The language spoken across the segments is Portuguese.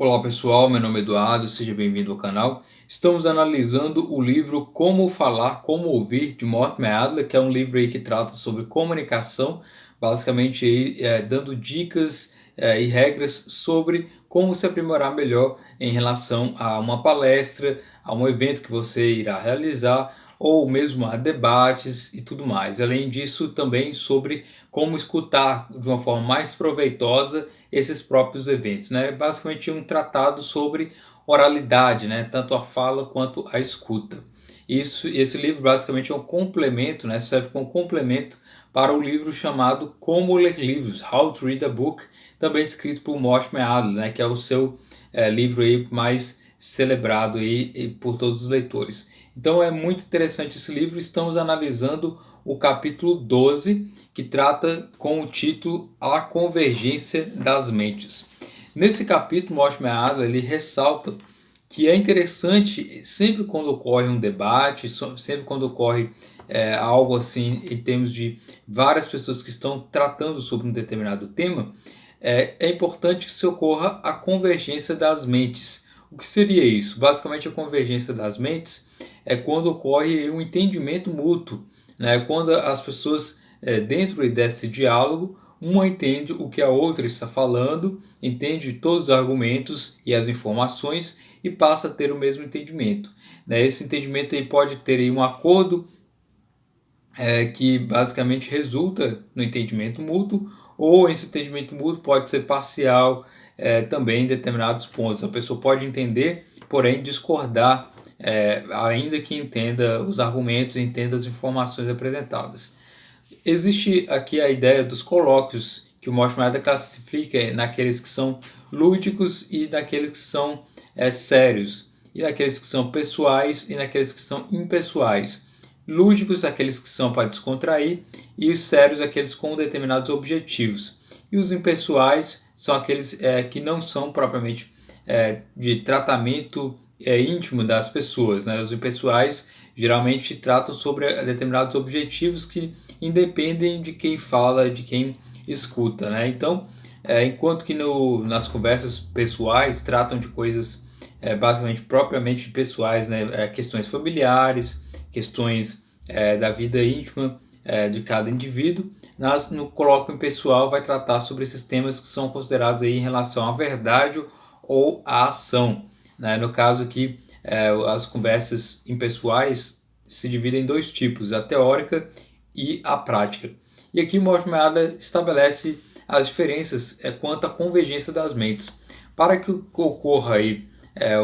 Olá pessoal, meu nome é Eduardo, seja bem-vindo ao canal. Estamos analisando o livro Como Falar, Como Ouvir, de Mortimer Adler, que é um livro aí que trata sobre comunicação, basicamente aí, dando dicas e regras sobre como se aprimorar melhor em relação a uma palestra, a um evento que você irá realizar, ou mesmo a debates e tudo mais. Além disso, também sobre como escutar de uma forma mais proveitosa esses próprios eventos, né? Basicamente um tratado sobre oralidade, né? Tanto a fala quanto a escuta. Esse livro basicamente é um complemento, né? Serve como complemento para o livro chamado Como Ler Livros, How to Read a Book, também escrito por Mortimer Adler, né? Que é o seu livro aí mais celebrado aí por todos os leitores. Então é muito interessante esse livro. Estamos analisando o capítulo 12, que trata com o título A Convergência das Mentes. Nesse capítulo, Mortimer Adler ele ressalta que é interessante, sempre quando ocorre um debate, sempre quando ocorre algo assim, em termos de várias pessoas que estão tratando sobre um determinado tema, é importante que se ocorra a convergência das mentes. O que seria isso? Basicamente, a convergência das mentes é quando ocorre um entendimento mútuo, né? Quando as pessoas, dentro desse diálogo, uma entende o que a outra está falando, entende todos os argumentos e as informações e passa a ter o mesmo entendimento, né? Esse entendimento aí pode ter aí um acordo que basicamente resulta no entendimento mútuo, ou esse entendimento mútuo pode ser parcial também em determinados pontos. A pessoa pode entender, porém discordar, ainda que entenda os argumentos, entenda as informações apresentadas. Existe aqui a ideia dos colóquios, que o Mortimer classifica naqueles que são lúdicos e naqueles que são sérios, e naqueles que são pessoais e naqueles que são impessoais. Lúdicos, aqueles que são para descontrair, e os sérios, aqueles com determinados objetivos. E os impessoais são aqueles que não são propriamente de tratamento íntimo das pessoas, né? Os impessoais geralmente tratam sobre determinados objetivos que independem de quem fala, de quem escuta, né? Então, enquanto que nas conversas pessoais tratam de coisas basicamente propriamente pessoais, né? Questões familiares, questões da vida íntima de cada indivíduo. No colóquio pessoal vai tratar sobre esses temas que são considerados aí em relação à verdade ou à ação, né? No caso aqui, as conversas impessoais se dividem em dois tipos, a teórica e a prática. E aqui Mortimer Adler estabelece as diferenças quanto à convergência das mentes. Para que ocorra aí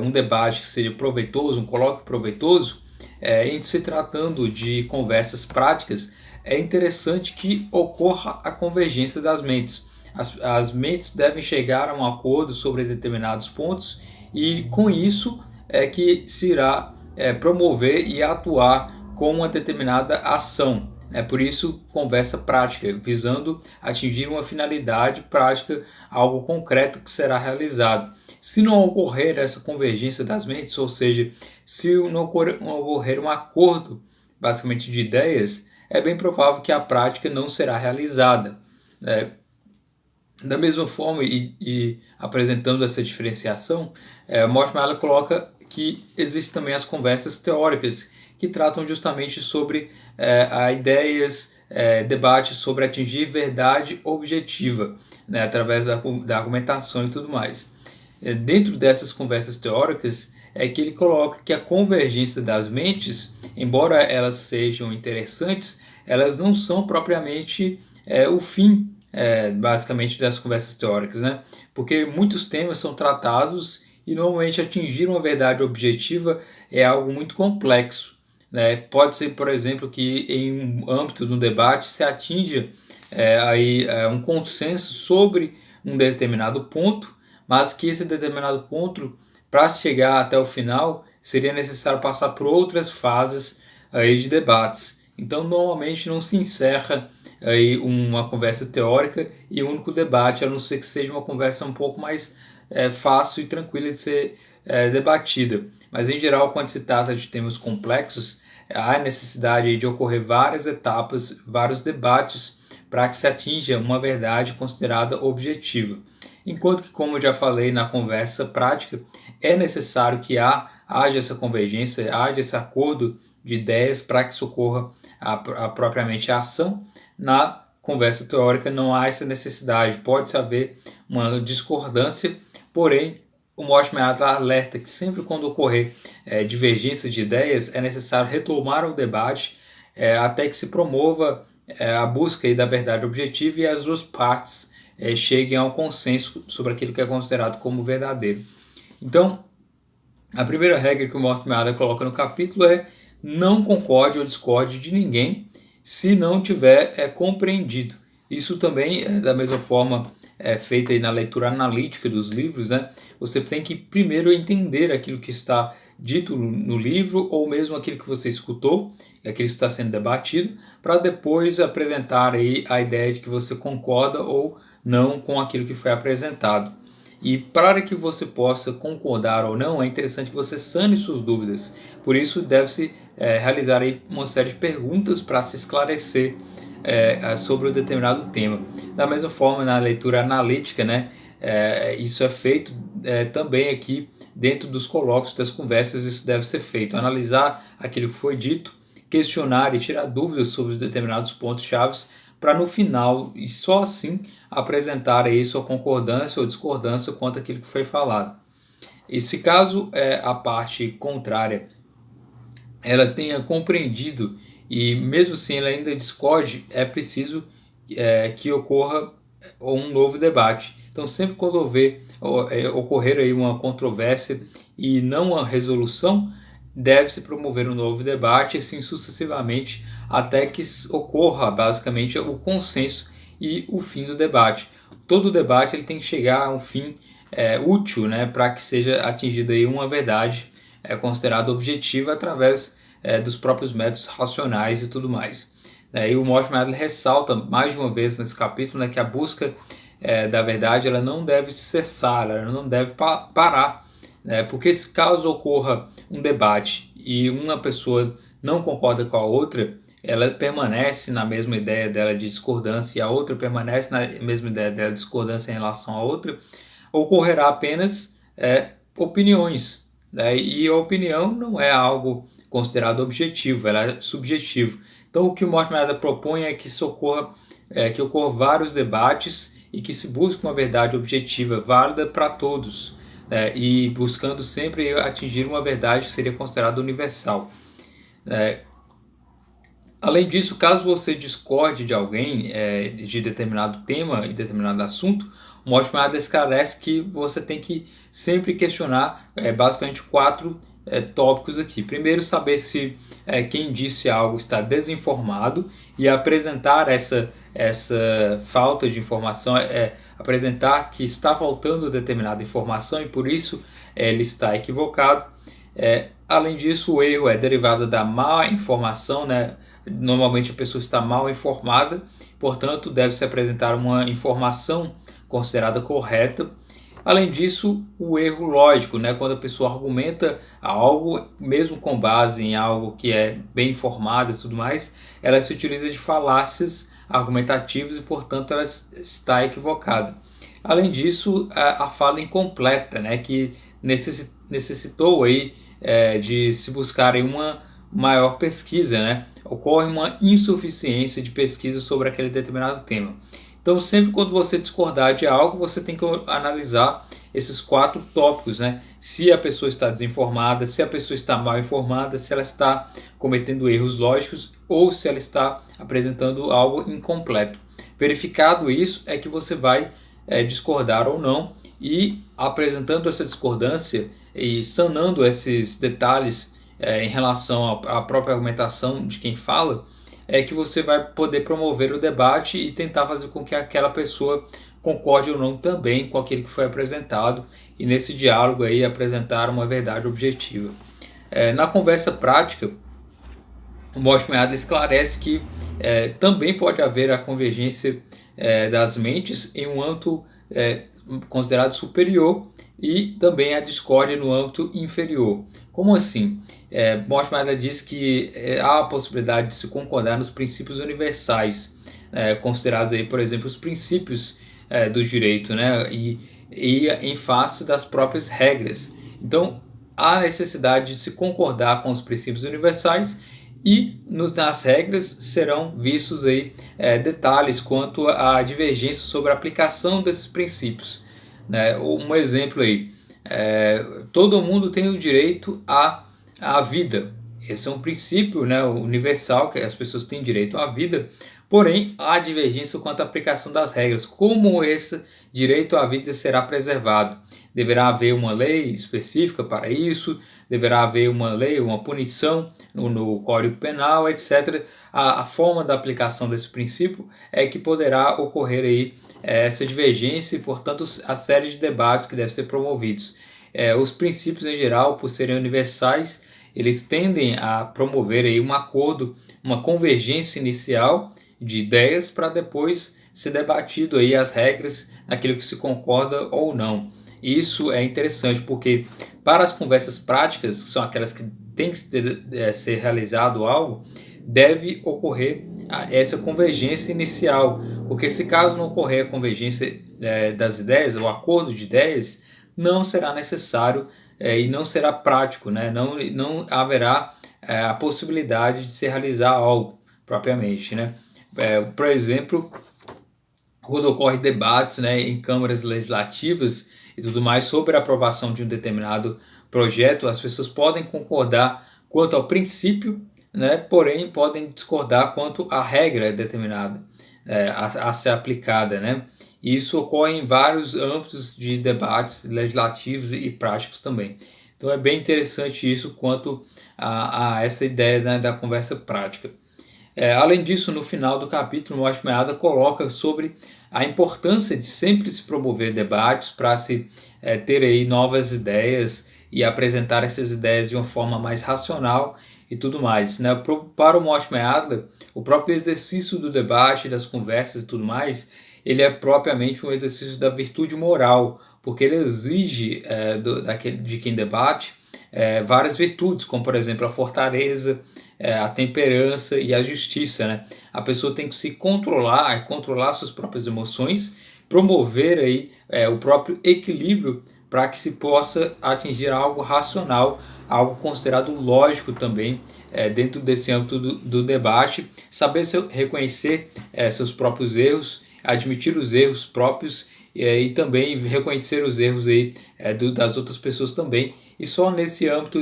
um debate que seja proveitoso, um colóquio proveitoso, em se tratando de conversas práticas, é interessante que ocorra a convergência das mentes. As mentes devem chegar a um acordo sobre determinados pontos e com isso é que se irá promover e atuar com uma determinada ação. Por isso, conversa prática, visando atingir uma finalidade prática, algo concreto que será realizado. Se não ocorrer essa convergência das mentes, ou seja, se não ocorrer um acordo, basicamente, de ideias, é bem provável que a prática não será realizada. Da mesma forma, e apresentando essa diferenciação, Mortimer Adler coloca que existem também as conversas teóricas, que tratam justamente sobre ideias, debates sobre atingir verdade objetiva, né, através da argumentação e tudo mais. Dentro dessas conversas teóricas, é que ele coloca que a convergência das mentes, embora elas sejam interessantes, elas não são propriamente o fim basicamente das conversas teóricas, né? Porque muitos temas são tratados e normalmente atingir uma verdade objetiva é algo muito complexo, né? Pode ser, por exemplo, que em um âmbito de um debate se atinja um consenso sobre um determinado ponto, mas que esse determinado ponto, para chegar até o final, seria necessário passar por outras fases aí de debates. Então, normalmente não se encerra aí uma conversa teórica e um único debate, a não ser que seja uma conversa um pouco mais fácil e tranquila de ser debatida. Mas, em geral, quando se trata de temas complexos, há necessidade de ocorrer várias etapas, vários debates, para que se atinja uma verdade considerada objetiva. Enquanto que, como eu já falei na conversa prática, é necessário que haja essa convergência, haja esse acordo de ideias para que socorra propriamente a ação. Na conversa teórica não há essa necessidade, pode haver uma discordância, porém o Mortimer Adler alerta que sempre quando ocorrer divergência de ideias é necessário retomar o debate até que se promova a busca aí da verdade objetiva e as duas partes cheguem a um consenso sobre aquilo que é considerado como verdadeiro. Então, a primeira regra que o Mortimer Adler coloca no capítulo é: não concorde ou discorde de ninguém se não tiver compreendido. Isso também, da mesma forma, é feito aí na leitura analítica dos livros, né? Você tem que primeiro entender aquilo que está dito no livro, ou mesmo aquilo que você escutou, aquilo que está sendo debatido, para depois apresentar aí a ideia de que você concorda ou não com aquilo que foi apresentado. E para que você possa concordar ou não, é interessante que você sane suas dúvidas. Por isso, deve-se realizar aí uma série de perguntas para se esclarecer sobre um determinado tema. Da mesma forma, na leitura analítica, né, isso é feito também aqui dentro dos colóquios, das conversas, isso deve ser feito. Analisar aquilo que foi dito, questionar e tirar dúvidas sobre determinados pontos-chave, para no final, e só assim, apresentar aí sua concordância ou discordância quanto àquilo que foi falado. E se caso a parte contrária ela tenha compreendido e mesmo assim ela ainda discorde, é preciso que ocorra um novo debate. Então, sempre quando ocorrer aí uma controvérsia e não uma resolução, deve-se promover um novo debate, assim sucessivamente, até que ocorra basicamente o consenso e o fim do debate. Todo debate ele tem que chegar a um fim útil, né, para que seja atingida aí uma verdade considerada objetiva através dos próprios métodos racionais e tudo mais. E o Mortimer Adler ressalta mais de uma vez nesse capítulo, né, que a busca da verdade ela não deve cessar, ela não deve parar, né, porque se caso ocorra um debate e uma pessoa não concorda com a outra, ela permanece na mesma ideia dela de discordância e a outra permanece na mesma ideia dela de discordância em relação à outra, ocorrerá apenas opiniões, né? E a opinião não é algo considerado objetivo, ela é subjetivo. Então o que o Mortimer Adler propõe é que que ocorra vários debates e que se busque uma verdade objetiva, válida para todos, né? E buscando sempre atingir uma verdade que seria considerada universal. Além disso, caso você discorde de alguém de determinado tema e determinado assunto, o Mortimer Adler esclarece que você tem que sempre questionar basicamente 4 tópicos aqui. Primeiro, saber se quem disse algo está desinformado e apresentar essa falta de informação, apresentar que está faltando determinada informação e por isso ele está equivocado. Além disso, o erro é derivado da má informação, né? Normalmente a pessoa está mal informada, portanto deve-se apresentar uma informação considerada correta. Além disso, o erro lógico, né? Quando a pessoa argumenta algo, mesmo com base em algo que é bem informado e tudo mais, ela se utiliza de falácias argumentativas e, portanto, ela está equivocada. Além disso, a fala incompleta, né? Que necessitou aí, de se buscar uma maior pesquisa, né? Ocorre uma insuficiência de pesquisa sobre aquele determinado tema. Então, sempre quando você discordar de algo, você tem que analisar esses 4 tópicos, né? Se a pessoa está desinformada, se a pessoa está mal informada, se ela está cometendo erros lógicos ou se ela está apresentando algo incompleto. Verificado isso, é que você vai discordar ou não, e apresentando essa discordância e sanando esses detalhes em relação à própria argumentação de quem fala, é que você vai poder promover o debate e tentar fazer com que aquela pessoa concorde ou não também com aquilo que foi apresentado e nesse diálogo aí apresentar uma verdade objetiva. Na conversa prática, o Mortimer Adler esclarece que também pode haver a convergência das mentes em um âmbito considerado superior e também a discórdia no âmbito inferior. Como assim? Mortimer Adler diz que há a possibilidade de se concordar nos princípios universais, considerados aí, por exemplo, os princípios do direito, né? E em face das próprias regras. Então, há necessidade de se concordar com os princípios universais e nas regras serão vistos aí detalhes quanto à divergência sobre a aplicação desses princípios, né? Um exemplo aí, todo mundo tem o direito à vida. Esse é um princípio, né, universal, que as pessoas têm direito à vida, porém há divergência quanto à aplicação das regras. Como esse direito à vida será preservado? Deverá haver uma lei específica para isso? Deverá haver uma lei, uma punição no Código Penal, etc. A forma da aplicação desse princípio é que poderá ocorrer aí essa divergência e, portanto, a série de debates que devem ser promovidos. Os princípios em geral, por serem universais, eles tendem a promover aí um acordo, uma convergência inicial de ideias para depois ser debatido aí as regras, aquilo que se concorda ou não. Isso é interessante porque para as conversas práticas, que são aquelas que tem que ser realizado algo, deve ocorrer essa convergência inicial, porque se caso não ocorrer a convergência das ideias, o acordo de ideias, não será necessário e não será prático, né? Não haverá a possibilidade de se realizar algo propriamente, né? Por exemplo, quando ocorrem debates, né, em câmaras legislativas e tudo mais sobre a aprovação de um determinado projeto, as pessoas podem concordar quanto ao princípio, né, porém podem discordar quanto à regra determinada a ser aplicada, né? E isso ocorre em vários âmbitos de debates legislativos e práticos também. Então é bem interessante isso quanto a essa ideia, né, da conversa prática. Além disso, no final do capítulo, o Morte Meada coloca sobre a importância de sempre se promover debates para se ter aí novas ideias e apresentar essas ideias de uma forma mais racional e tudo mais, né? Para o Mortimer Adler, o próprio exercício do debate, das conversas e tudo mais, ele é propriamente um exercício da virtude moral, porque ele exige de quem debate várias virtudes, como por exemplo a fortaleza, a temperança e a justiça, né? A pessoa tem que se controlar suas próprias emoções, promover aí o próprio equilíbrio para que se possa atingir algo racional, algo considerado lógico também dentro desse âmbito do debate, saber reconhecer seus próprios erros, admitir os erros próprios e também reconhecer os erros aí, das outras pessoas também. E só nesse âmbito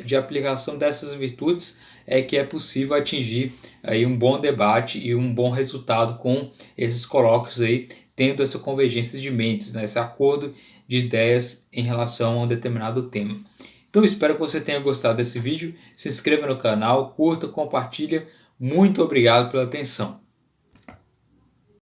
de aplicação dessas virtudes é que é possível atingir aí um bom debate e um bom resultado com esses colóquios aí, tendo essa convergência de mentes, né, esse acordo de ideias em relação a um determinado tema. Então espero que você tenha gostado desse vídeo, se inscreva no canal, curta, compartilha, muito obrigado pela atenção.